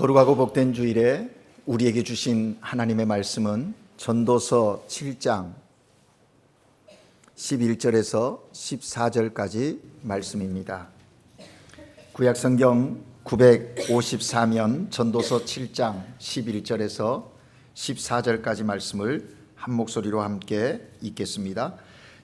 거룩하고 복된 주일에 우리에게 주신 하나님의 말씀은 전도서 7장 11절에서 14절까지 말씀입니다. 구약성경 954면 전도서 7장 11절에서 14절까지 말씀을 한 목소리로 함께 읽겠습니다.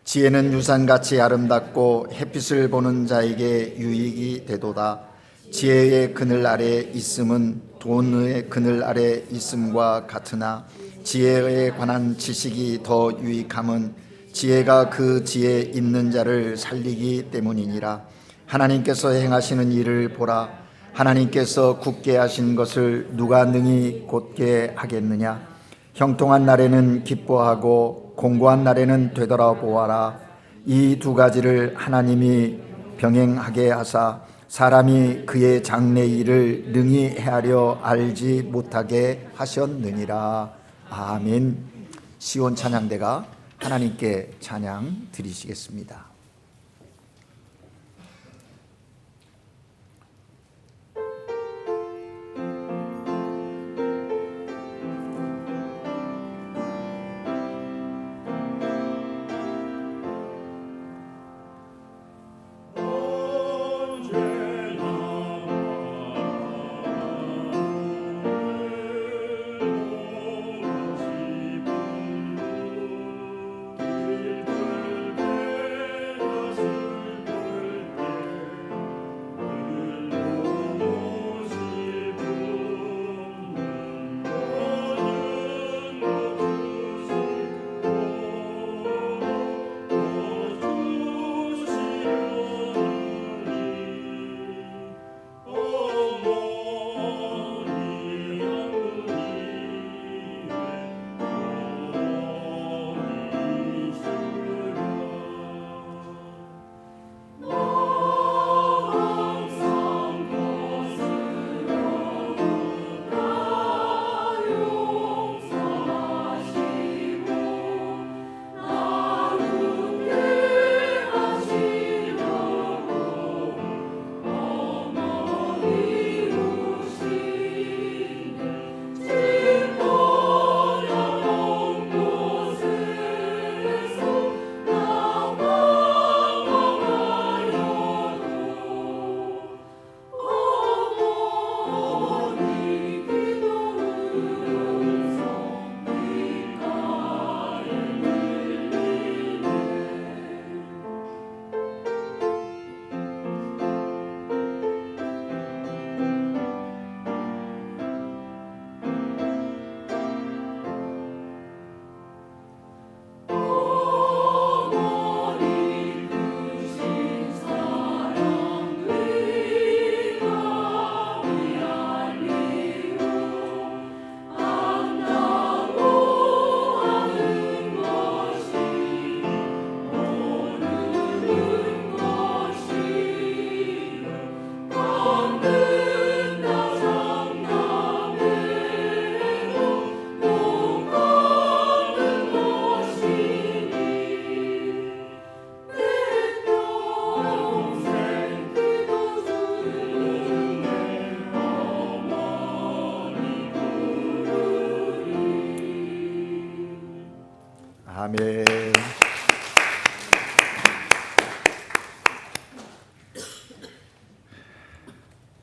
지혜는 유산같이 아름답고 햇빛을 보는 자에게 유익이 되도다. 지혜의 그늘 아래 있음은 돈의 그늘 아래 있음과 같으나 지혜에 관한 지식이 더 유익함은 지혜가 그 지혜 있는 자를 살리기 때문이니라. 하나님께서 행하시는 일을 보라. 하나님께서 굳게 하신 것을 누가 능히 곧게 하겠느냐. 형통한 날에는 기뻐하고 공고한 날에는 되돌아보아라. 이 두 가지를 하나님이 병행하게 하사 사람이 그의 장래 일을 능히 헤아려 알지 못하게 하셨느니라. 아멘. 시온 찬양대가 하나님께 찬양 드리시겠습니다. 아멘.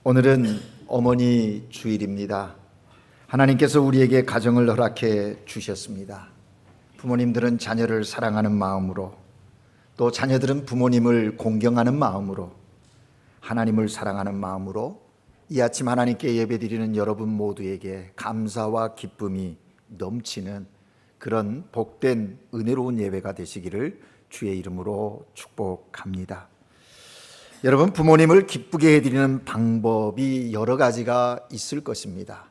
오늘은 어머니 주일입니다. 하나님께서 우리에게 가정을 허락해 주셨습니다. 부모님들은 자녀를 사랑하는 마음으로, 또 자녀들은 부모님을 공경하는 마음으로, 하나님을 사랑하는 마음으로 이 아침 하나님께 예배드리는 여러분 모두에게 감사와 기쁨이 넘치는 그런 복된 은혜로운 예배가 되시기를 주의 이름으로 축복합니다. 여러분, 부모님을 기쁘게 해드리는 방법이 여러 가지가 있을 것입니다.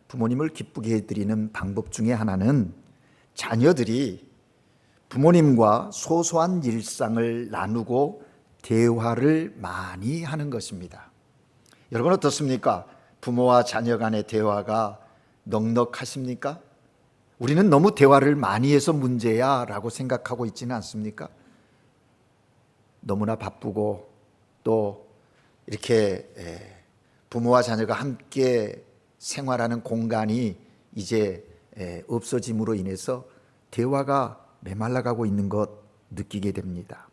부모님을 기쁘게 해드리는 방법 중에 하나는 자녀들이 부모님과 소소한 일상을 나누고 대화를 많이 하는 것입니다. 여러분 어떻습니까? 부모와 자녀 간의 대화가 넉넉하십니까? 우리는 너무 대화를 많이 해서 문제야 라고 생각하고 있지는 않습니까? 너무나 바쁘고 또 이렇게 부모와 자녀가 함께 생활하는 공간이 이제 없어짐으로 인해서 대화가 메말라가고 있는 것 느끼게 됩니다.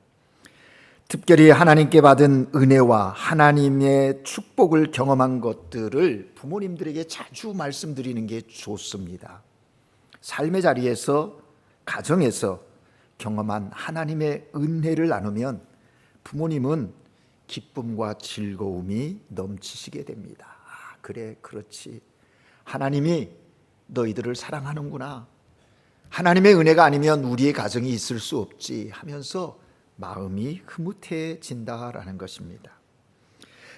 특별히 하나님께 받은 은혜와 하나님의 축복을 경험한 것들을 부모님들에게 자주 말씀드리는 게 좋습니다. 삶의 자리에서, 가정에서 경험한 하나님의 은혜를 나누면 부모님은 기쁨과 즐거움이 넘치시게 됩니다. 아, 그래, 그렇지. 하나님이 너희들을 사랑하는구나. 하나님의 은혜가 아니면 우리의 가정이 있을 수 없지 하면서 마음이 흐뭇해진다라는 것입니다.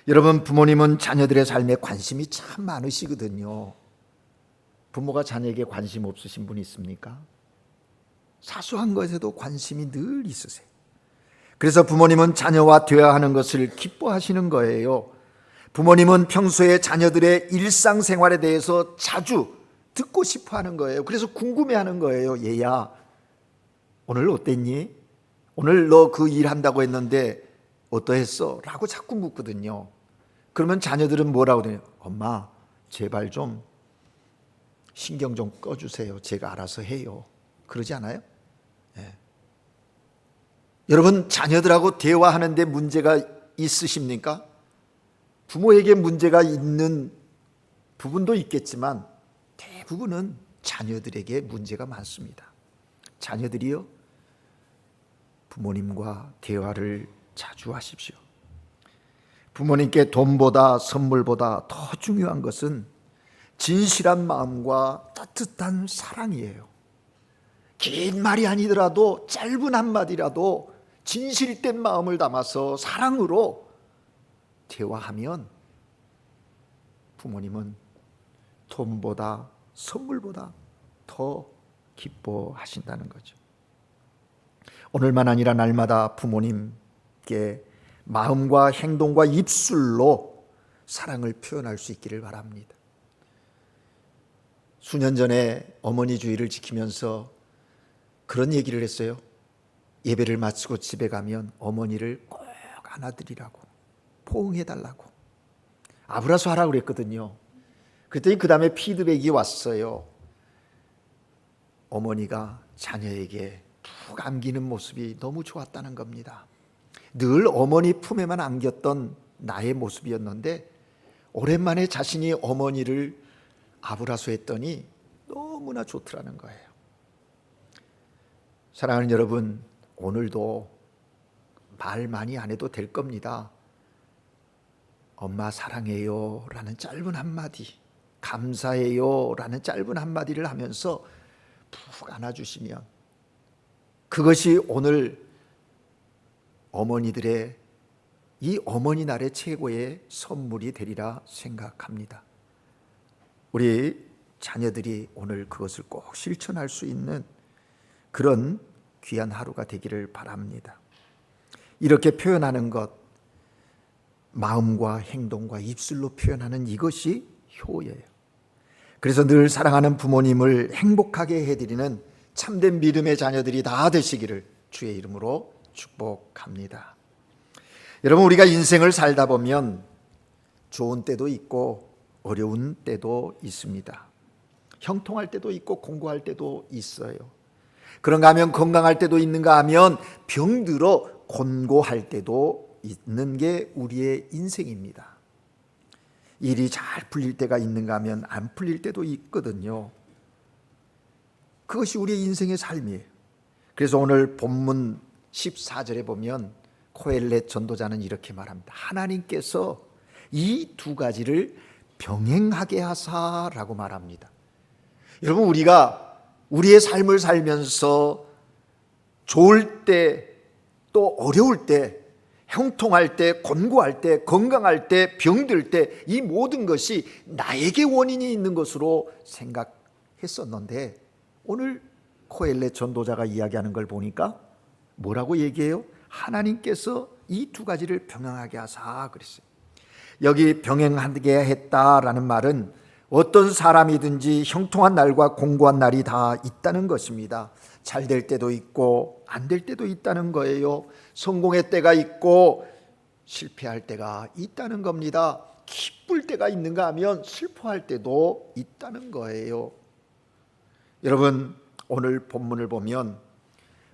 여러분, 부모님은 자녀들의 삶에 관심이 참 많으시거든요. 부모가 자녀에게 관심 없으신 분이 있습니까? 사소한 것에도 관심이 늘 있으세요. 그래서 부모님은 자녀와 대화하는 것을 기뻐하시는 거예요. 부모님은 평소에 자녀들의 일상생활에 대해서 자주 듣고 싶어 하는 거예요. 그래서 궁금해하는 거예요. 얘야, 오늘 어땠니? 오늘 너 그 일한다고 했는데 어떠했어? 라고 자꾸 묻거든요. 그러면 자녀들은 뭐라고 해요? 엄마, 제발 좀 신경 좀 꺼주세요. 제가 알아서 해요. 그러지 않아요? 네. 여러분, 자녀들하고 대화하는데 문제가 있으십니까? 부모에게 문제가 있는 부분도 있겠지만 대부분은 자녀들에게 문제가 많습니다. 자녀들이요, 부모님과 대화를 자주 하십시오. 부모님께 돈보다 선물보다 더 중요한 것은 진실한 마음과 따뜻한 사랑이에요. 긴 말이 아니더라도 짧은 한마디라도 진실된 마음을 담아서 사랑으로 대화하면 부모님은 돈보다 선물보다 더 기뻐하신다는 거죠. 오늘만 아니라 날마다 부모님께 마음과 행동과 입술로 사랑을 표현할 수 있기를 바랍니다. 수년 전에 어머니 주의를 지키면서 그런 얘기를 했어요. 예배를 마치고 집에 가면 어머니를 꼭 안아드리라고, 포옹해달라고, 아브라수 하라고 그랬거든요. 그랬더니 그 다음에 피드백이 왔어요. 어머니가 자녀에게 푹 안기는 모습이 너무 좋았다는 겁니다. 늘 어머니 품에만 안겼던 나의 모습이었는데 오랜만에 자신이 어머니를 아브라수했더니 너무나 좋더라는 거예요. 사랑하는 여러분, 오늘도 말 많이 안 해도 될 겁니다. 엄마 사랑해요 라는 짧은 한마디, 감사해요 라는 짧은 한마디를 하면서 푹 안아주시면 그것이 오늘 어머니들의 이 어머니 날의 최고의 선물이 되리라 생각합니다. 우리 자녀들이 오늘 그것을 꼭 실천할 수 있는 그런 귀한 하루가 되기를 바랍니다. 이렇게 표현하는 것, 마음과 행동과 입술로 표현하는 이것이 효예요. 그래서 늘 사랑하는 부모님을 행복하게 해드리는 참된 믿음의 자녀들이 다 되시기를 주의 이름으로 축복합니다. 여러분, 우리가 인생을 살다 보면 좋은 때도 있고 어려운 때도 있습니다. 형통할 때도 있고 공고할 때도 있어요. 그런가 하면 건강할 때도 있는가 하면 병들어 곤고할 때도 있는 게 우리의 인생입니다. 일이 잘 풀릴 때가 있는가 하면 안 풀릴 때도 있거든요. 그것이 우리의 인생의 삶이에요. 그래서 오늘 본문 14절에 보면 코엘렛 전도자는 이렇게 말합니다. 하나님께서 이 두 가지를 병행하게 하사라고 말합니다. 여러분, 우리가 우리의 삶을 살면서 좋을 때 또 어려울 때, 형통할 때, 곤고할 때, 건강할 때, 병들 때 이 모든 것이 나에게 원인이 있는 것으로 생각했었는데 오늘 코엘렛 전도자가 이야기하는 걸 보니까 뭐라고 얘기해요? 하나님께서 이 두 가지를 병행하게 하사 그랬어요. 여기 병행하게 했다라는 말은 어떤 사람이든지 형통한 날과 공고한 날이 다 있다는 것입니다. 잘 될 때도 있고 안 될 때도 있다는 거예요. 성공의 때가 있고 실패할 때가 있다는 겁니다. 기쁠 때가 있는가 하면 슬퍼할 때도 있다는 거예요. 여러분, 오늘 본문을 보면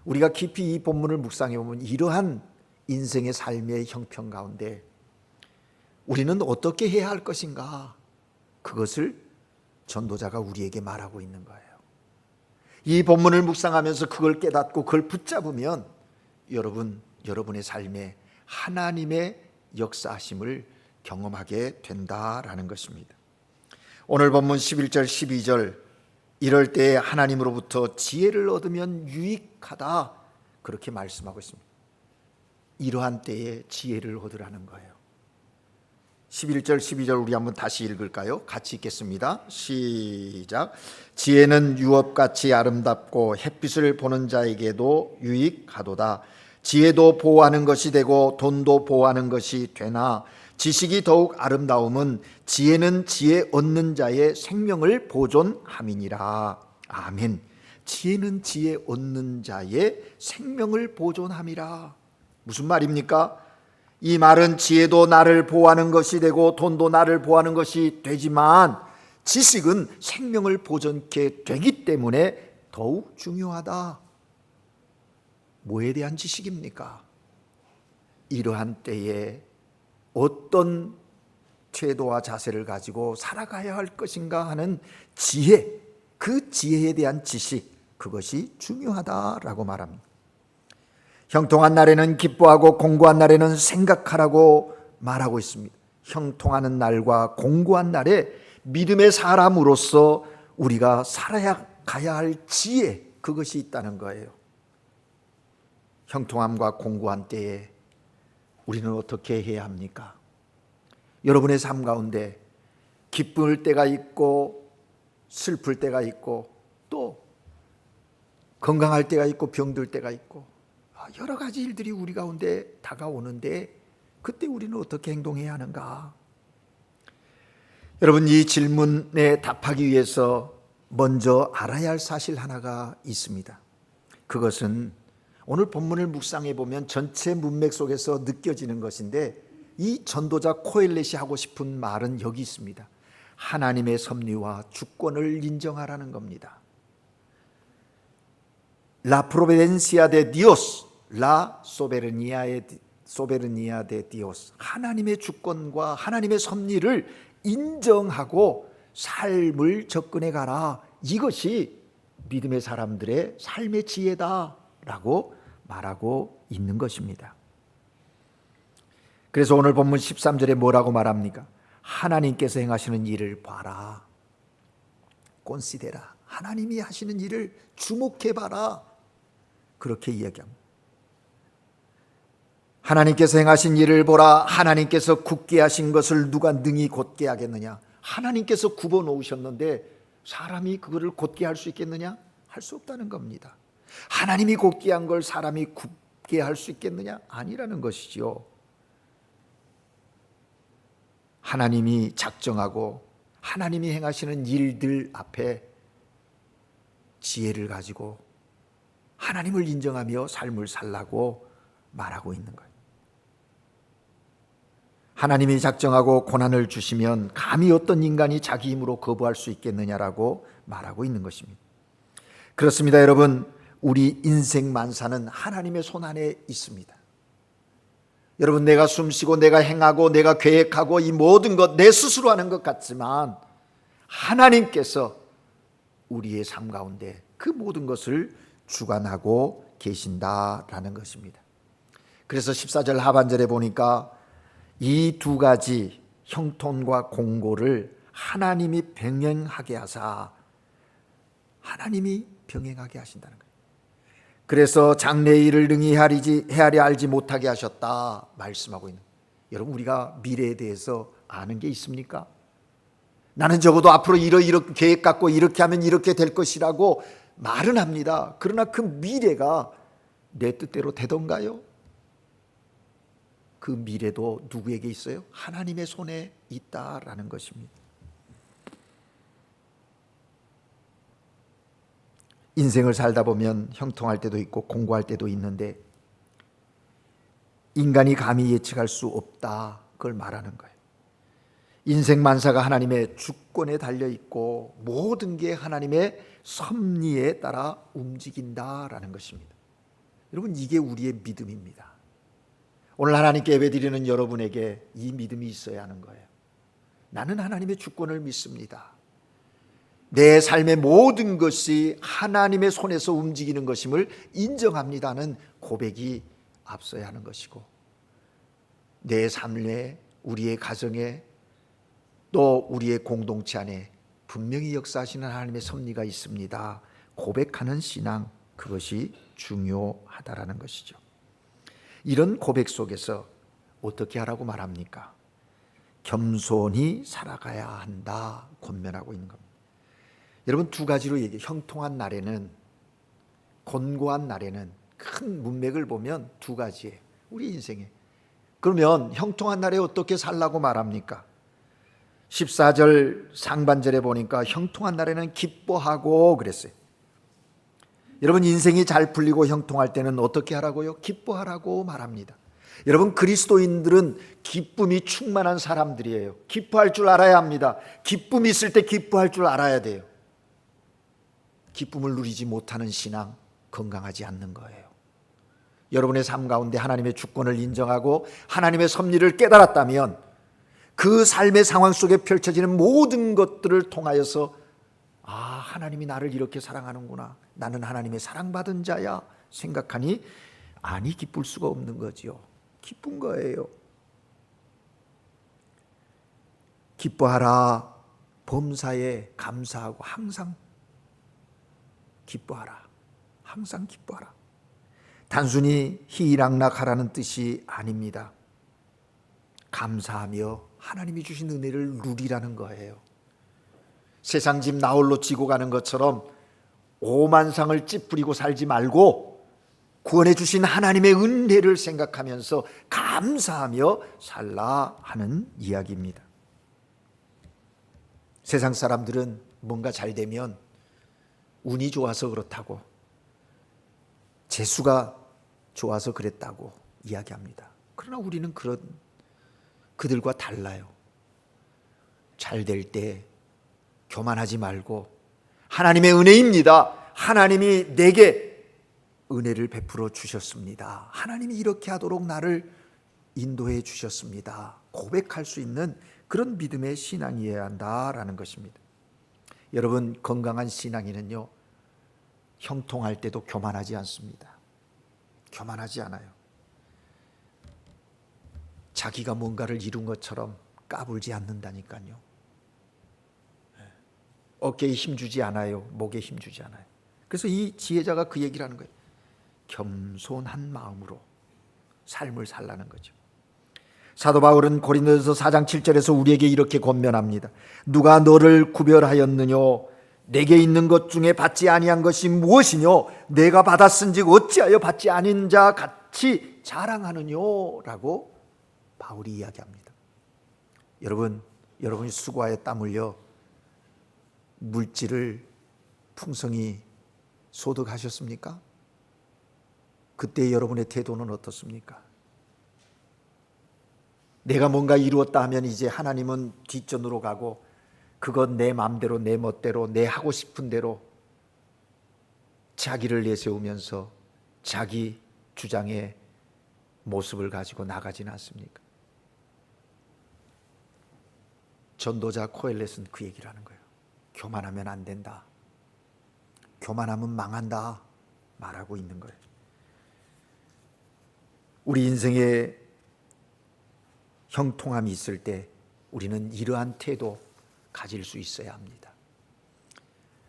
우리가 깊이 이 본문을 묵상해 보면 이러한 인생의 삶의 형편 가운데 우리는 어떻게 해야 할 것인가, 그것을 전도자가 우리에게 말하고 있는 거예요. 이 본문을 묵상하면서 그걸 깨닫고 그걸 붙잡으면 여러분의 삶에 하나님의 역사하심을 경험하게 된다라는 것입니다. 오늘 본문 11절 12절, 이럴 때에 하나님으로부터 지혜를 얻으면 유익하다, 그렇게 말씀하고 있습니다. 이러한 때에 지혜를 얻으라는 거예요. 11절 12절 우리 한번 다시 읽을까요? 같이 읽겠습니다. 시작. 지혜는 유업같이 아름답고 햇빛을 보는 자에게도 유익하도다. 지혜도 보호하는 것이 되고 돈도 보호하는 것이 되나 지식이 더욱 아름다움은 지혜는 지혜 얻는 자의 생명을 보존함이니라. 아멘. 지혜는 지혜 얻는 자의 생명을 보존함이라. 무슨 말입니까? 이 말은 지혜도 나를 보호하는 것이 되고 돈도 나를 보호하는 것이 되지만 지식은 생명을 보존케 되기 때문에 더욱 중요하다. 뭐에 대한 지식입니까? 이러한 때에 어떤 태도와 자세를 가지고 살아가야 할 것인가 하는 지혜, 그 지혜에 대한 지식, 그것이 중요하다라고 말합니다. 형통한 날에는 기뻐하고 공고한 날에는 생각하라고 말하고 있습니다. 형통하는 날과 공고한 날에 믿음의 사람으로서 우리가 살아야 가야 할 지혜, 그것이 있다는 거예요. 형통함과 공고한 때에 우리는 어떻게 해야 합니까? 여러분의 삶 가운데 기쁠 때가 있고 슬플 때가 있고 또 건강할 때가 있고 병들 때가 있고 여러 가지 일들이 우리 가운데 다가오는데 그때 우리는 어떻게 행동해야 하는가? 여러분, 이 질문에 답하기 위해서 먼저 알아야 할 사실 하나가 있습니다. 그것은 오늘 본문을 묵상해 보면 전체 문맥 속에서 느껴지는 것인데 이 전도자 코엘렛이 하고 싶은 말은 여기 있습니다. 하나님의 섭리와 주권을 인정하라는 겁니다. La providencia de Dios, la soberanía de Dios. 하나님의 주권과 하나님의 섭리를 인정하고 삶을 접근해 가라. 이것이 믿음의 사람들의 삶의 지혜다라고 말하고 있는 것입니다. 그래서 오늘 본문 13절에 뭐라고 말합니까? 하나님께서 행하시는 일을 봐라. 꼰시데라. 하나님이 하시는 일을 주목해 봐라. 그렇게 이야기합니다. 하나님께서 행하신 일을 보라. 하나님께서 굳게 하신 것을 누가 능히 곧게 하겠느냐? 하나님께서 굽어 놓으셨는데 사람이 그거를 곧게 할 수 있겠느냐? 할 수 없다는 겁니다. 하나님이 곧게 한 걸 사람이 굽게 할 수 있겠느냐? 아니라는 것이죠. 하나님이 작정하고 하나님이 행하시는 일들 앞에 지혜를 가지고 하나님을 인정하며 삶을 살라고 말하고 있는 거예요. 하나님이 작정하고 고난을 주시면 감히 어떤 인간이 자기 힘으로 거부할 수 있겠느냐라고 말하고 있는 것입니다. 그렇습니다, 여러분. 우리 인생 만사는 하나님의 손 안에 있습니다. 여러분, 내가 숨쉬고 내가 행하고 내가 계획하고 이 모든 것 내 스스로 하는 것 같지만 하나님께서 우리의 삶 가운데 그 모든 것을 주관하고 계신다라는 것입니다. 그래서 14절 하반절에 보니까 이 두 가지 형통과 공고를 하나님이 병행하게 하사, 하나님이 병행하게 하신다는 거예요. 그래서 장래의 일을 능히 헤아려 알지 못하게 하셨다 말씀하고 있는. 여러분, 우리가 미래에 대해서 아는 게 있습니까? 나는 적어도 앞으로 이렇게 계획 갖고 이렇게 하면 이렇게 될 것이라고 말은 합니다. 그러나 그 미래가 내 뜻대로 되던가요? 그 미래도 누구에게 있어요? 하나님의 손에 있다라는 것입니다. 인생을 살다 보면 형통할 때도 있고 공고할 때도 있는데 인간이 감히 예측할 수 없다, 그걸 말하는 거예요. 인생 만사가 하나님의 주권에 달려 있고 모든 게 하나님의 섭리에 따라 움직인다라는 것입니다. 여러분, 이게 우리의 믿음입니다. 오늘 하나님께 예배드리는 여러분에게 이 믿음이 있어야 하는 거예요. 나는 하나님의 주권을 믿습니다. 내 삶의 모든 것이 하나님의 손에서 움직이는 것임을 인정합니다는 고백이 앞서야 하는 것이고, 내 삶에, 우리의 가정에, 또 우리의 공동체 안에 분명히 역사하시는 하나님의 섭리가 있습니다 고백하는 신앙, 그것이 중요하다라는 것이죠. 이런 고백 속에서 어떻게 하라고 말합니까? 겸손히 살아가야 한다 권면하고 있는 겁니다. 여러분, 두 가지로 얘기해요. 형통한 날에는, 곤고한 날에는, 큰 문맥을 보면 두 가지예요, 우리 인생에. 그러면 형통한 날에 어떻게 살라고 말합니까? 14절 상반절에 보니까 형통한 날에는 기뻐하고 그랬어요. 여러분, 인생이 잘 풀리고 형통할 때는 어떻게 하라고요? 기뻐하라고 말합니다. 여러분, 그리스도인들은 기쁨이 충만한 사람들이에요. 기뻐할 줄 알아야 합니다. 기쁨이 있을 때 기뻐할 줄 알아야 돼요. 기쁨을 누리지 못하는 신앙, 건강하지 않는 거예요. 여러분의 삶 가운데 하나님의 주권을 인정하고 하나님의 섭리를 깨달았다면 그 삶의 상황 속에 펼쳐지는 모든 것들을 통하여서 하나님이 나를 이렇게 사랑하는구나, 나는 하나님의 사랑받은 자야 생각하니 아니 기쁠 수가 없는 거지요. 기쁜 거예요. 기뻐하라. 범사에 감사하고 항상 기뻐하라. 항상 기뻐하라. 단순히 희락락하라는 뜻이 아닙니다. 감사하며 하나님이 주신 은혜를 누리라는 거예요. 세상 집 나홀로 지고 가는 것처럼 오만상을 찌푸리고 살지 말고 구원해 주신 하나님의 은혜를 생각하면서 감사하며 살라 하는 이야기입니다. 세상 사람들은 뭔가 잘 되면 운이 좋아서 그렇다고, 재수가 좋아서 그랬다고 이야기합니다. 그러나 우리는 그들과 달라요. 잘 될 때 교만하지 말고 하나님의 은혜입니다. 하나님이 내게 은혜를 베풀어 주셨습니다. 하나님이 이렇게 하도록 나를 인도해 주셨습니다. 고백할 수 있는 그런 믿음의 신앙이어야 한다라는 것입니다. 여러분, 건강한 신앙인은요, 형통할 때도 교만하지 않습니다. 교만하지 않아요. 자기가 뭔가를 이룬 것처럼 까불지 않는다니까요. 어깨에 힘주지 않아요. 목에 힘주지 않아요. 그래서 이 지혜자가 그 얘기를 하는 거예요. 겸손한 마음으로 삶을 살라는 거죠. 사도 바울은 고린도전서 4장 7절에서 우리에게 이렇게 권면합니다. 누가 너를 구별하였느냐? 내게 있는 것 중에 받지 아니한 것이 무엇이뇨? 내가 받았은즉 어찌하여 받지 아닌 자 같이 자랑하느뇨? 라고 바울이 이야기합니다. 여러분이 수고하여 땀 흘려 물질을 풍성히 소득하셨습니까? 그때 여러분의 태도는 어떻습니까? 내가 뭔가 이루었다 하면 이제 하나님은 뒷전으로 가고 그건 내 마음대로, 내 멋대로, 내 하고 싶은 대로 자기를 내세우면서 자기 주장의 모습을 가지고 나가지는 않습니까? 전도자 코엘렛은 그 얘기를 하는 거예요. 교만하면 안 된다. 교만하면 망한다 말하고 있는 거예요. 우리 인생에 형통함이 있을 때 우리는 이러한 태도 가질 수 있어야 합니다.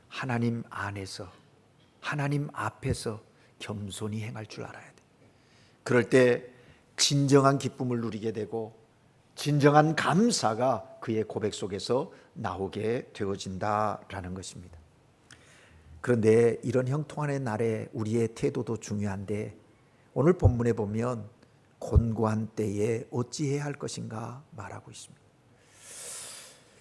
하나님 안에서, 하나님 앞에서 겸손히 행할 줄 알아야 돼. 그럴 때 진정한 기쁨을 누리게 되고 진정한 감사가 그의 고백 속에서 나오게 되어진다라는 것입니다. 그런데 이런 형통함의 날에 우리의 태도도 중요한데 오늘 본문에 보면 곤고한 때에 어찌해야 할 것인가 말하고 있습니다.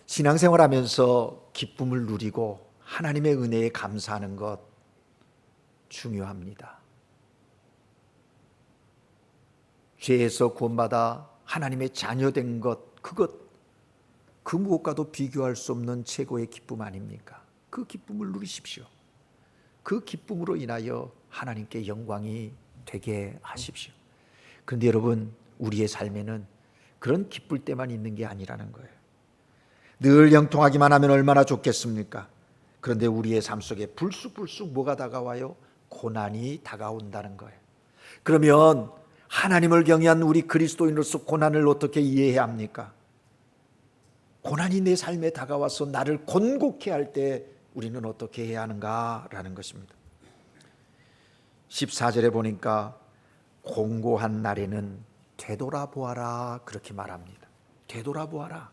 신앙생활하면서 기쁨을 누리고 하나님의 은혜에 감사하는 것 중요합니다. 죄에서 구원받아 하나님의 자녀된 것, 그것 그 무엇과도 비교할 수 없는 최고의 기쁨 아닙니까? 그 기쁨을 누리십시오. 그 기쁨으로 인하여 하나님께 영광이 되게 하십시오. 그런데 여러분, 우리의 삶에는 그런 기쁠 때만 있는 게 아니라는 거예요. 늘 형통하기만 하면 얼마나 좋겠습니까? 그런데 우리의 삶 속에 불쑥불쑥 뭐가 다가와요? 고난이 다가온다는 거예요. 그러면 하나님을 경외한 우리 그리스도인으로서 고난을 어떻게 이해해야 합니까? 고난이 내 삶에 다가와서 나를 곤곡해 할 때 우리는 어떻게 해야 하는가라는 것입니다. 14절에 보니까 공고한 날에는 되돌아보아라 그렇게 말합니다. 되돌아보아라.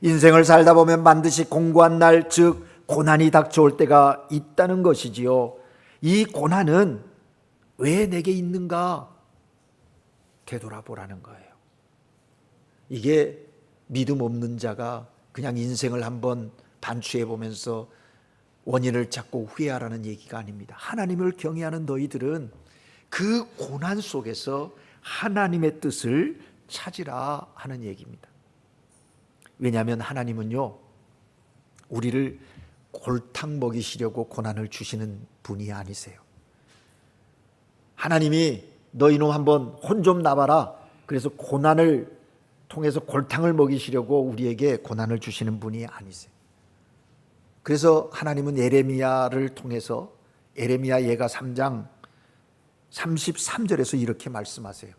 인생을 살다 보면 반드시 공고한 날, 즉 고난이 닥쳐올 때가 있다는 것이지요. 이 고난은 왜 내게 있는가? 되돌아보라는 거예요. 이게 믿음 없는 자가 그냥 인생을 한번 반추해 보면서 원인을 찾고 후회하라는 얘기가 아닙니다. 하나님을 경외하는 너희들은 그 고난 속에서 하나님의 뜻을 찾으라 하는 얘기입니다. 왜냐하면 하나님은요, 우리를 골탕 먹이시려고 고난을 주시는 분이 아니세요. 하나님이 너 이놈 한번 혼 좀 나봐라, 그래서 고난을 통해서 골탕을 먹이시려고 우리에게 고난을 주시는 분이 아니세요. 그래서 하나님은 예레미야를 통해서 예레미야 예가 3장 33절에서 이렇게 말씀하세요.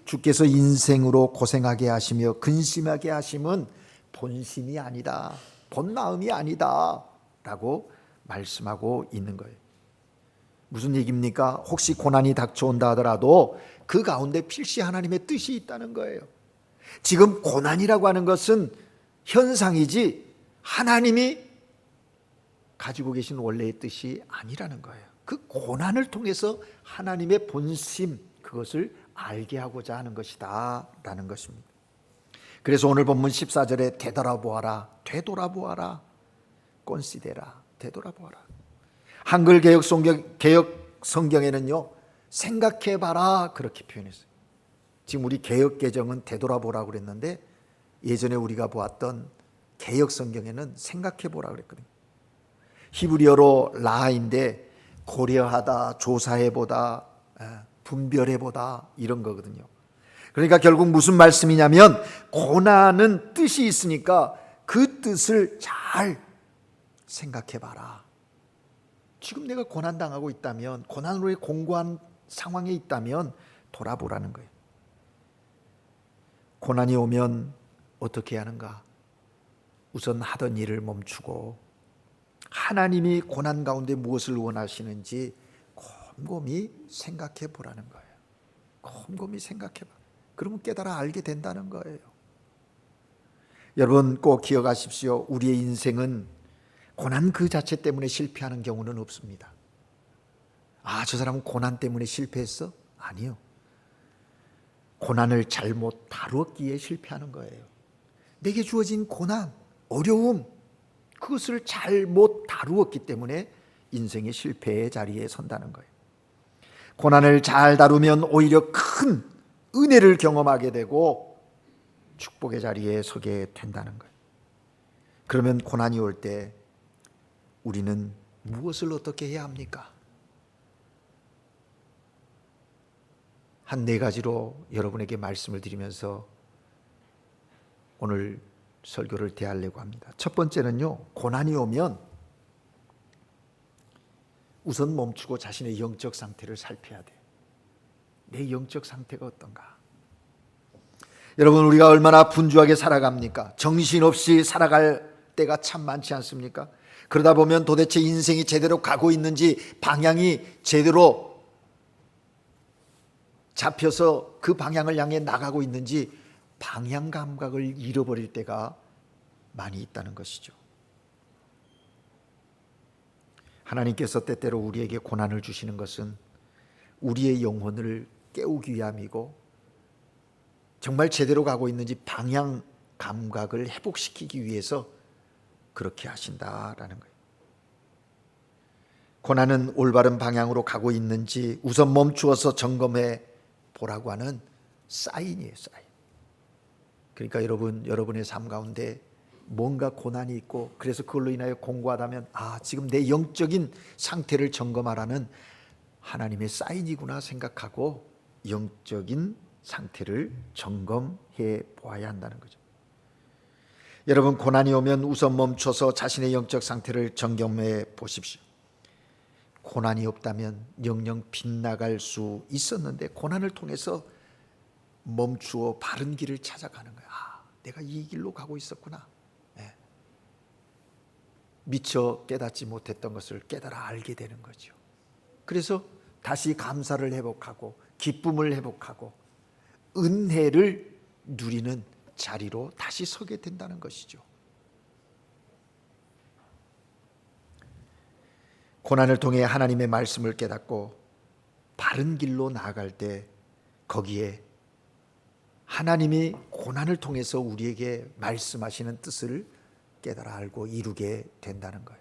주께서 인생으로 고생하게 하시며 근심하게 하심은 본심이 아니다, 본마음이 아니다 라고 말씀하고 있는 거예요. 무슨 얘기입니까? 혹시 고난이 닥쳐온다 하더라도 그 가운데 필시 하나님의 뜻이 있다는 거예요. 지금 고난이라고 하는 것은 현상이지 하나님이 가지고 계신 원래의 뜻이 아니라는 거예요. 그 고난을 통해서 하나님의 본심, 그것을 알게 하고자 하는 것이다 라는 것입니다. 그래서 오늘 본문 14절에 되돌아보아라, 되돌아보아라, 꼰시데라, 되돌아보아라. 한글 개혁 성경에는요, 생각해봐라 그렇게 표현했어요. 지금 우리 개혁 개정은 되돌아보라고 그랬는데 예전에 우리가 보았던 개혁 성경에는 생각해보라 그랬거든요. 히브리어로 라인데 고려하다, 조사해보다, 분별해보다 이런 거거든요. 그러니까 결국 무슨 말씀이냐면 고난은 뜻이 있으니까 그 뜻을 잘 생각해봐라. 지금 내가 고난당하고 있다면, 고난으로의 공고한 상황에 있다면 돌아보라는 거예요. 고난이 오면 어떻게 하는가? 우선 하던 일을 멈추고 하나님이 고난 가운데 무엇을 원하시는지 곰곰이 생각해 보라는 거예요. 곰곰이 생각해 봐. 그러면 깨달아 알게 된다는 거예요. 여러분 꼭 기억하십시오. 우리의 인생은 고난 그 자체 때문에 실패하는 경우는 없습니다. 아, 저 사람은 고난 때문에 실패했어? 아니요. 고난을 잘못 다루었기에 실패하는 거예요. 내게 주어진 고난, 어려움, 그것을 잘못 다루었기 때문에 인생의 실패의 자리에 선다는 거예요. 고난을 잘 다루면 오히려 큰 은혜를 경험하게 되고 축복의 자리에 서게 된다는 거예요. 그러면 고난이 올 때 우리는 무엇을 어떻게 해야 합니까? 한 4가지로 여러분에게 말씀을 드리면서 오늘 설교를 대하려고 합니다. 첫 번째는요, 고난이 오면 우선 멈추고 자신의 영적 상태를 살펴야 돼요. 내 영적 상태가 어떤가? 여러분, 우리가 얼마나 분주하게 살아갑니까? 정신없이 살아갈 때가 참 많지 않습니까? 그러다 보면 도대체 인생이 제대로 가고 있는지, 방향이 제대로 잡혀서 그 방향을 향해 나가고 있는지 방향 감각을 잃어버릴 때가 많이 있다는 것이죠. 하나님께서 때때로 우리에게 고난을 주시는 것은 우리의 영혼을 깨우기 위함이고, 정말 제대로 가고 있는지 방향 감각을 회복시키기 위해서 그렇게 하신다라는 거예요. 고난은 올바른 방향으로 가고 있는지 우선 멈추어서 점검해 보라고 하는 사인이에요, 사인. 그러니까 여러분의 삶 가운데 뭔가 고난이 있고 그래서 그걸로 인하여 공고하다면 지금 내 영적인 상태를 점검하라는 하나님의 사인이구나 생각하고 영적인 상태를 점검해 보아야 한다는 거죠. 여러분, 고난이 오면 우선 멈춰서 자신의 영적 상태를 점검해 보십시오. 고난이 없다면 영영 빗나갈 수 있었는데 고난을 통해서 멈추어 바른 길을 찾아가는 거야. 내가 이 길로 가고 있었구나. 미처 깨닫지 못했던 것을 깨달아 알게 되는 거죠. 그래서 다시 감사를 회복하고 기쁨을 회복하고 은혜를 누리는 자리로 다시 서게 된다는 것이죠. 고난을 통해 하나님의 말씀을 깨닫고 바른 길로 나아갈 때 거기에 하나님이 고난을 통해서 우리에게 말씀하시는 뜻을 깨달아 알고 이루게 된다는 거예요.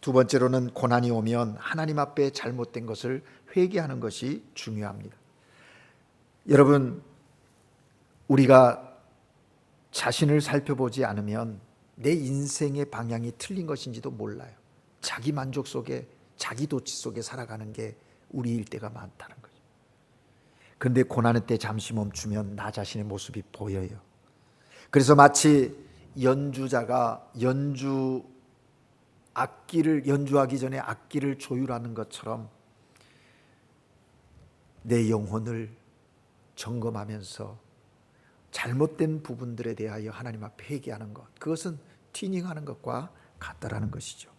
두 번째로는 고난이 오면 하나님 앞에 잘못된 것을 회개하는 것이 중요합니다. 여러분, 우리가 자신을 살펴보지 않으면 내 인생의 방향이 틀린 것인지도 몰라요. 자기 만족 속에, 자기 도취 속에 살아가는 게 우리일 때가 많다는 거죠. 그런데 고난의 때 잠시 멈추면 나 자신의 모습이 보여요. 그래서 마치 연주자가 연주하기 전에 악기를 조율하는 것처럼 내 영혼을 점검하면서 잘못된 부분들에 대하여 하나님 앞에 회개하는 것, 그것은 튜닝하는 것과 같다라는 것이죠.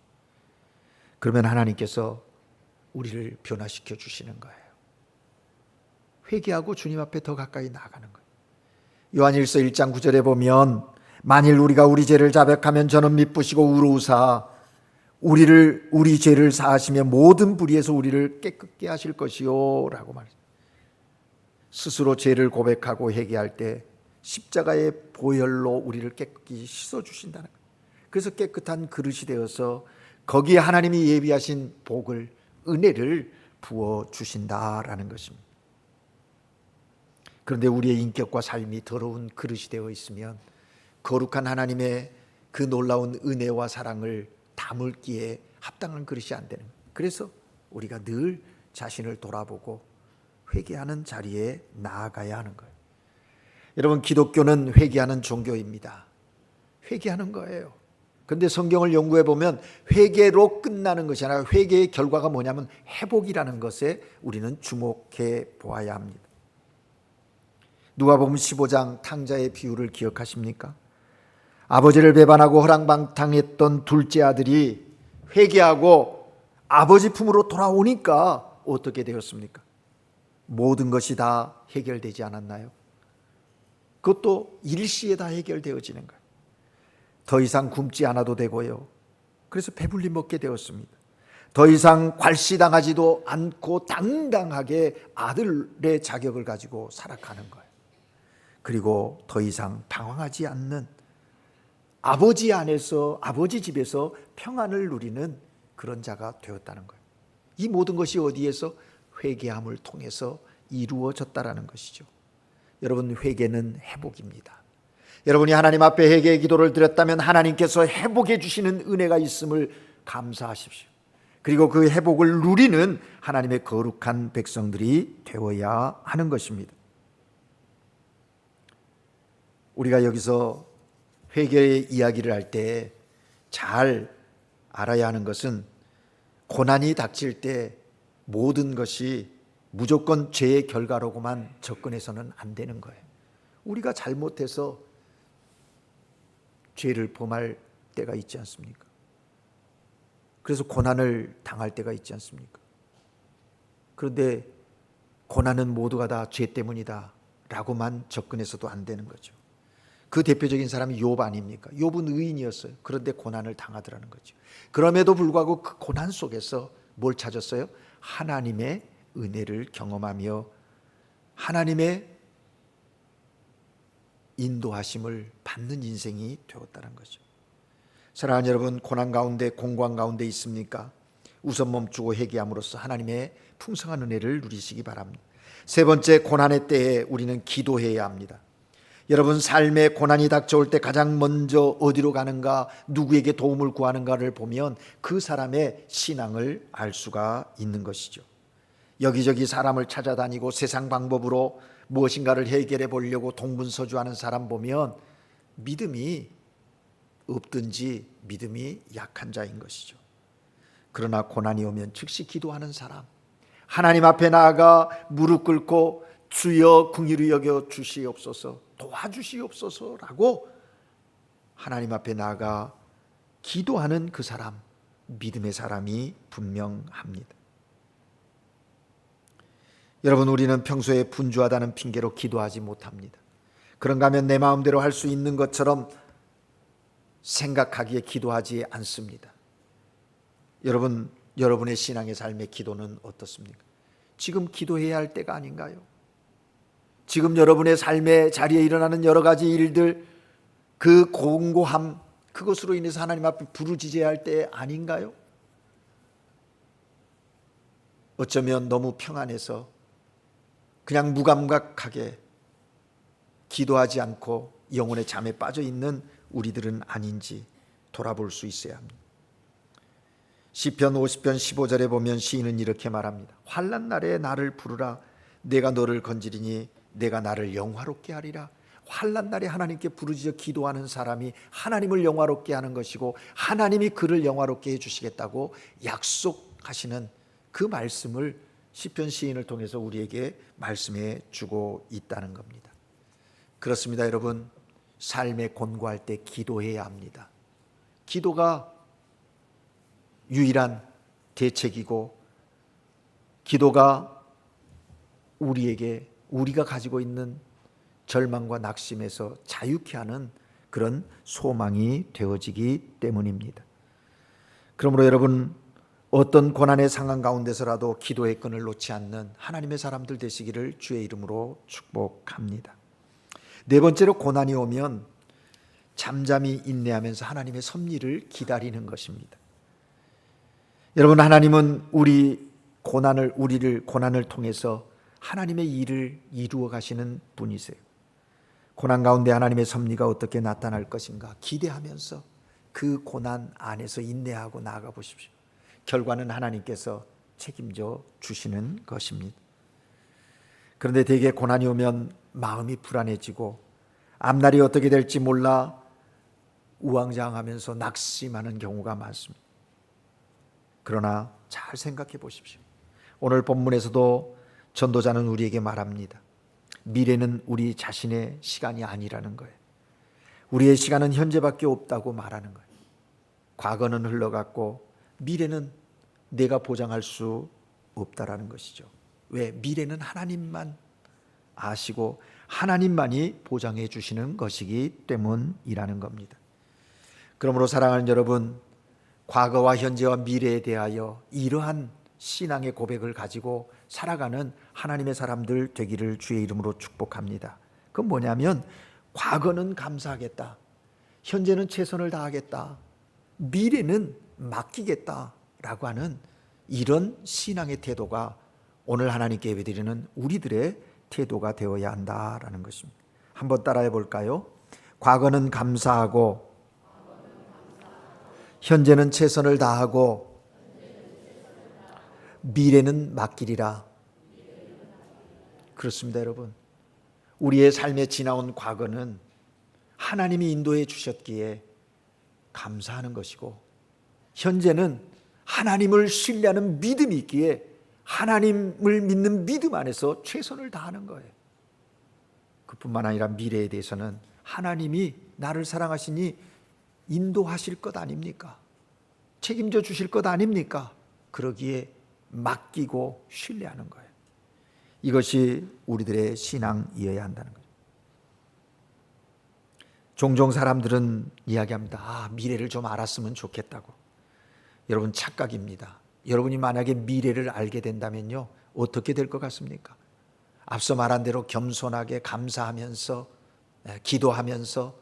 그러면 하나님께서 우리를 변화시켜 주시는 거예요. 회개하고 주님 앞에 더 가까이 나아가는 거예요. 요한일서 1장 9절에 보면 만일 우리가 우리 죄를 자백하면 저는 미쁘시고 의로우사 우리 죄를 사하시며 모든 불의에서 우리를 깨끗게 하실 것이요 라고 말했어요. 스스로 죄를 고백하고 회개할 때 십자가의 보혈로 우리를 깨끗이 씻어주신다는 거예요. 그래서 깨끗한 그릇이 되어서 거기에 하나님이 예비하신 복을, 은혜를 부어주신다라는 것입니다. 그런데 우리의 인격과 삶이 더러운 그릇이 되어 있으면 거룩한 하나님의 그 놀라운 은혜와 사랑을 담을기에 합당한 그릇이 안 되는 거예요. 그래서 우리가 늘 자신을 돌아보고 회개하는 자리에 나아가야 하는 거예요. 여러분, 기독교는 회개하는 종교입니다. 회개하는 거예요. 그런데 성경을 연구해 보면 회개로 끝나는 것이 아니라 회개의 결과가 뭐냐면 회복이라는 것에 우리는 주목해 보아야 합니다. 누가복음 15장 탕자의 비유를 기억하십니까? 아버지를 배반하고 허랑방탕했던 둘째 아들이 회개하고 아버지 품으로 돌아오니까 어떻게 되었습니까? 모든 것이 다 해결되지 않았나요? 그것도 일시에 다 해결되어지는 거예요. 더 이상 굶지 않아도 되고요. 그래서 배불리 먹게 되었습니다. 더 이상 괄시당하지도 않고 당당하게 아들의 자격을 가지고 살아가는 거예요. 그리고 더 이상 방황하지 않는 아버지 안에서, 아버지 집에서 평안을 누리는 그런 자가 되었다는 거예요. 이 모든 것이 어디에서? 회개함을 통해서 이루어졌다라는 것이죠. 여러분, 회개는 회복입니다. 여러분이 하나님 앞에 회개의 기도를 드렸다면 하나님께서 회복해 주시는 은혜가 있음을 감사하십시오. 그리고 그 회복을 누리는 하나님의 거룩한 백성들이 되어야 하는 것입니다. 우리가 여기서 회개의 이야기를 할 때 잘 알아야 하는 것은 고난이 닥칠 때 모든 것이 무조건 죄의 결과로고만 접근해서는 안 되는 거예요. 우리가 잘못해서 죄를 범할 때가 있지 않습니까? 그래서 고난을 당할 때가 있지 않습니까? 그런데 고난은 모두가 다 죄 때문이다 라고만 접근해서도 안 되는 거죠. 그 대표적인 사람이 욥 아닙니까? 욥은 의인이었어요. 그런데 고난을 당하더라는 거죠. 그럼에도 불구하고 그 고난 속에서 뭘 찾았어요? 하나님의 은혜를 경험하며 하나님의 인도하심을 받는 인생이 되었다는 거죠. 사랑하는 여러분, 고난 가운데, 공고한 가운데 있습니까? 우선 멈추고 회개함으로써 하나님의 풍성한 은혜를 누리시기 바랍니다. 세 번째, 고난의 때에 우리는 기도해야 합니다. 여러분, 삶의 고난이 닥쳐올 때 가장 먼저 어디로 가는가, 누구에게 도움을 구하는가를 보면 그 사람의 신앙을 알 수가 있는 것이죠. 여기저기 사람을 찾아다니고 세상 방법으로 무엇인가를 해결해 보려고 동분서주하는 사람 보면 믿음이 없든지 믿음이 약한 자인 것이죠. 그러나 고난이 오면 즉시 기도하는 사람, 하나님 앞에 나아가 무릎 꿇고 주여 긍휼히 여겨 주시옵소서, 도와주시옵소서라고 하나님 앞에 나아가 기도하는 그 사람, 믿음의 사람이 분명합니다. 여러분, 우리는 평소에 분주하다는 핑계로 기도하지 못합니다. 그런가 하면 내 마음대로 할 수 있는 것처럼 생각하기에 기도하지 않습니다. 여러분, 여러분의 신앙의 삶의 기도는 어떻습니까? 지금 기도해야 할 때가 아닌가요? 지금 여러분의 삶의 자리에 일어나는 여러 가지 일들, 그 공고함, 그것으로 인해서 하나님 앞에 부르짖어야 할 때 아닌가요? 어쩌면 너무 평안해서 그냥 무감각하게 기도하지 않고 영혼의 잠에 빠져 있는 우리들은 아닌지 돌아볼 수 있어야 합니다. 시편 50편 15절에 보면 시인은 이렇게 말합니다. 환난 날에 나를 부르라. 내가 너를 건지리니 내가 나를 영화롭게 하리라. 환난 날에 하나님께 부르짖어 기도하는 사람이 하나님을 영화롭게 하는 것이고 하나님이 그를 영화롭게 해주시겠다고 약속하시는 그 말씀을 시편 시인을 통해서 우리에게 말씀해 주고 있다는 겁니다. 그렇습니다, 여러분. 삶에 곤고할 때 기도해야 합니다. 기도가 유일한 대책이고 기도가 우리에게 우리가 가지고 있는 절망과 낙심에서 자유케 하는 그런 소망이 되어지기 때문입니다. 그러므로 여러분, 어떤 고난의 상황 가운데서라도 기도의 끈을 놓지 않는 하나님의 사람들 되시기를 주의 이름으로 축복합니다. 네 번째로, 고난이 오면 잠잠히 인내하면서 하나님의 섭리를 기다리는 것입니다. 여러분, 하나님은 우리를 고난을 통해서 하나님의 일을 이루어 가시는 분이세요. 고난 가운데 하나님의 섭리가 어떻게 나타날 것인가 기대하면서 그 고난 안에서 인내하고 나아가 보십시오. 결과는 하나님께서 책임져 주시는 것입니다. 그런데 대개 고난이 오면 마음이 불안해지고 앞날이 어떻게 될지 몰라 우왕좌왕하면서 낙심하는 경우가 많습니다. 그러나 잘 생각해 보십시오. 오늘 본문에서도 전도자는 우리에게 말합니다. 미래는 우리 자신의 시간이 아니라는 거예요. 우리의 시간은 현재밖에 없다고 말하는 거예요. 과거는 흘러갔고 미래는 내가 보장할 수 없다라는 것이죠. 왜? 미래는 하나님만 아시고 하나님만이 보장해 주시는 것이기 때문이라는 겁니다. 그러므로 사랑하는 여러분, 과거와 현재와 미래에 대하여 이러한 신앙의 고백을 가지고 살아가는 하나님의 사람들 되기를 주의 이름으로 축복합니다. 그건 뭐냐면 과거는 감사하겠다, 현재는 최선을 다하겠다, 미래는 맡기겠다라고 하는 이런 신앙의 태도가 오늘 하나님께 예배드리는 우리들의 태도가 되어야 한다라는 것입니다. 한번 따라해 볼까요? 과거는 감사하고 현재는 최선을 다하고 미래는 맡기리라. 그렇습니다, 여러분. 우리의 삶에 지나온 과거는 하나님이 인도해 주셨기에 감사하는 것이고, 현재는 하나님을 신뢰하는 믿음이 있기에 하나님을 믿는 믿음 안에서 최선을 다하는 거예요. 그뿐만 아니라 미래에 대해서는 하나님이 나를 사랑하시니 인도하실 것 아닙니까? 책임져 주실 것 아닙니까? 그러기에 맡기고 신뢰하는 거예요. 이것이 우리들의 신앙이어야 한다는 거죠. 종종 사람들은 이야기합니다. 미래를 좀 알았으면 좋겠다고. 여러분, 착각입니다. 여러분이 만약에 미래를 알게 된다면요, 어떻게 될 것 같습니까? 앞서 말한 대로 겸손하게 감사하면서 기도하면서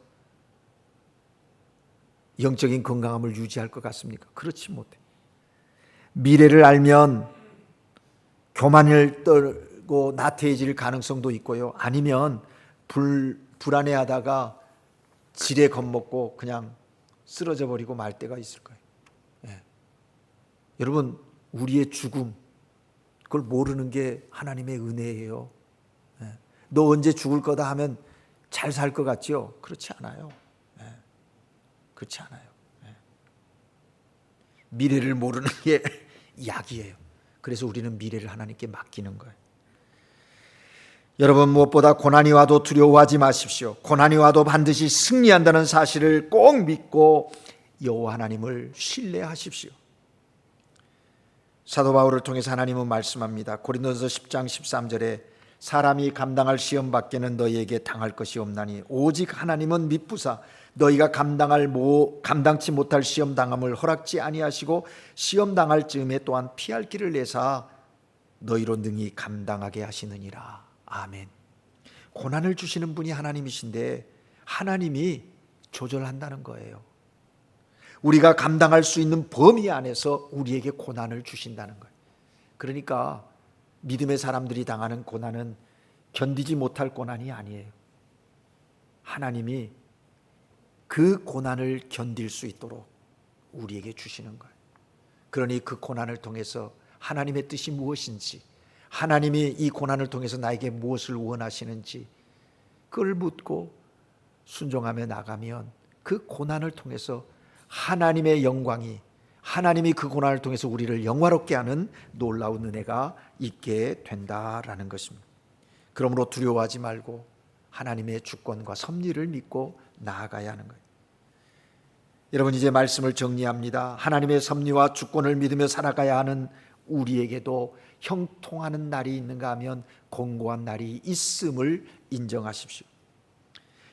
영적인 건강함을 유지할 것 같습니까? 그렇지 못해. 미래를 알면 교만을 떨고 나태해질 가능성도 있고요, 아니면 불안해하다가 지레 겁먹고 그냥 쓰러져 버리고 말 때가 있을 거예요. 예. 여러분, 우리의 죽음, 그걸 모르는 게 하나님의 은혜예요. 예. 너 언제 죽을 거다 하면 잘 살 것 같지요? 그렇지 않아요. 예. 그렇지 않아요. 예. 미래를 모르는 게 약이에요. 그래서 우리는 미래를 하나님께 맡기는 거예요. 여러분, 무엇보다 고난이 와도 두려워하지 마십시오. 고난이 와도 반드시 승리한다는 사실을 꼭 믿고 여호와 하나님을 신뢰하십시오. 사도 바울을 통해서 하나님은 말씀합니다. 고린도전서 10장 13절에 사람이 감당할 시험 밖에는 너희에게 당할 것이 없나니 오직 하나님은 미쁘사 너희가 감당치 못할 시험 당함을 허락지 아니하시고 시험 당할 즈음에 또한 피할 길을 내사 너희로 능히 감당하게 하시느니라. 아멘. 고난을 주시는 분이 하나님이신데 하나님이 조절한다는 거예요. 우리가 감당할 수 있는 범위 안에서 우리에게 고난을 주신다는 거예요. 그러니까 믿음의 사람들이 당하는 고난은 견디지 못할 고난이 아니에요. 하나님이 그 고난을 견딜 수 있도록 우리에게 주시는 거예요. 그러니 그 고난을 통해서 하나님의 뜻이 무엇인지, 하나님이 이 고난을 통해서 나에게 무엇을 원하시는지 그걸 묻고 순종하며 나가면 그 고난을 통해서 하나님의 영광이, 하나님이 그 고난을 통해서 우리를 영화롭게 하는 놀라운 은혜가 있게 된다라는 것입니다. 그러므로 두려워하지 말고 하나님의 주권과 섭리를 믿고 나아가야 하는 거예요. 여러분, 이제 말씀을 정리합니다. 하나님의 섭리와 주권을 믿으며 살아가야 하는 우리에게도 형통하는 날이 있는가 하면 공고한 날이 있음을 인정하십시오.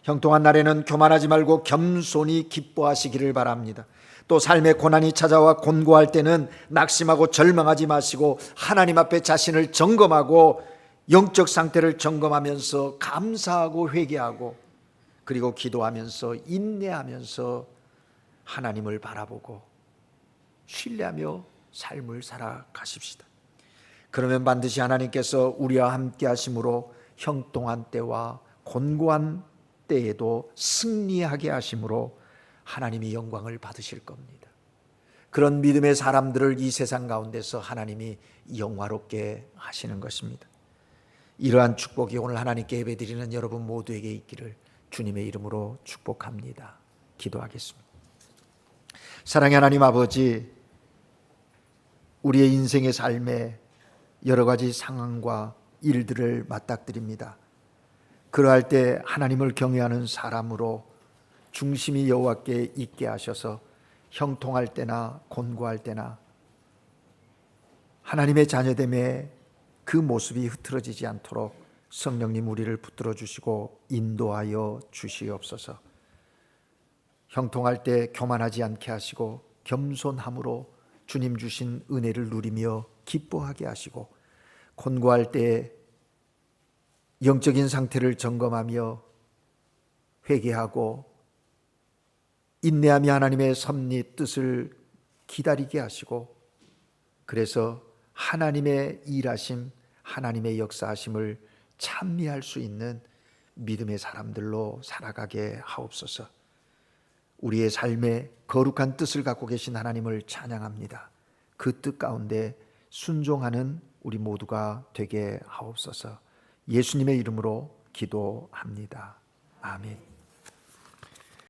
형통한 날에는 교만하지 말고 겸손히 기뻐하시기를 바랍니다. 또 삶의 고난이 찾아와 곤고할 때는 낙심하고 절망하지 마시고 하나님 앞에 자신을 점검하고 영적 상태를 점검하면서 감사하고 회개하고 그리고 기도하면서 인내하면서 하나님을 바라보고 신뢰하며 삶을 살아가십시다. 그러면 반드시 하나님께서 우리와 함께 하심으로 형통한 때와 곤고한 때에도 승리하게 하심으로 하나님이 영광을 받으실 겁니다. 그런 믿음의 사람들을 이 세상 가운데서 하나님이 영화롭게 하시는 것입니다. 이러한 축복이 오늘 하나님께 예배드리는 여러분 모두에게 있기를 주님의 이름으로 축복합니다. 기도하겠습니다. 사랑의 하나님 아버지, 우리의 인생의 삶에 여러 가지 상황과 일들을 맞닥뜨립니다. 그러할 때 하나님을 경외하는 사람으로 중심이 여호와께 있게 하셔서 형통할 때나 곤고할 때나 하나님의 자녀됨의 그 모습이 흐트러지지 않도록 성령님 우리를 붙들어 주시고 인도하여 주시옵소서. 형통할 때 교만하지 않게 하시고 겸손함으로 주님 주신 은혜를 누리며 기뻐하게 하시고 곤고할 때 영적인 상태를 점검하며 회개하고 인내하며 하나님의 섭리 뜻을 기다리게 하시고 그래서 하나님의 일하심, 하나님의 역사하심을 찬미할 수 있는 믿음의 사람들로 살아가게 하옵소서. 우리의 삶에 거룩한 뜻을 갖고 계신 하나님을 찬양합니다. 그 뜻 가운데 순종하는 우리 모두가 되게 하옵소서. 예수님의 이름으로 기도합니다. 아멘.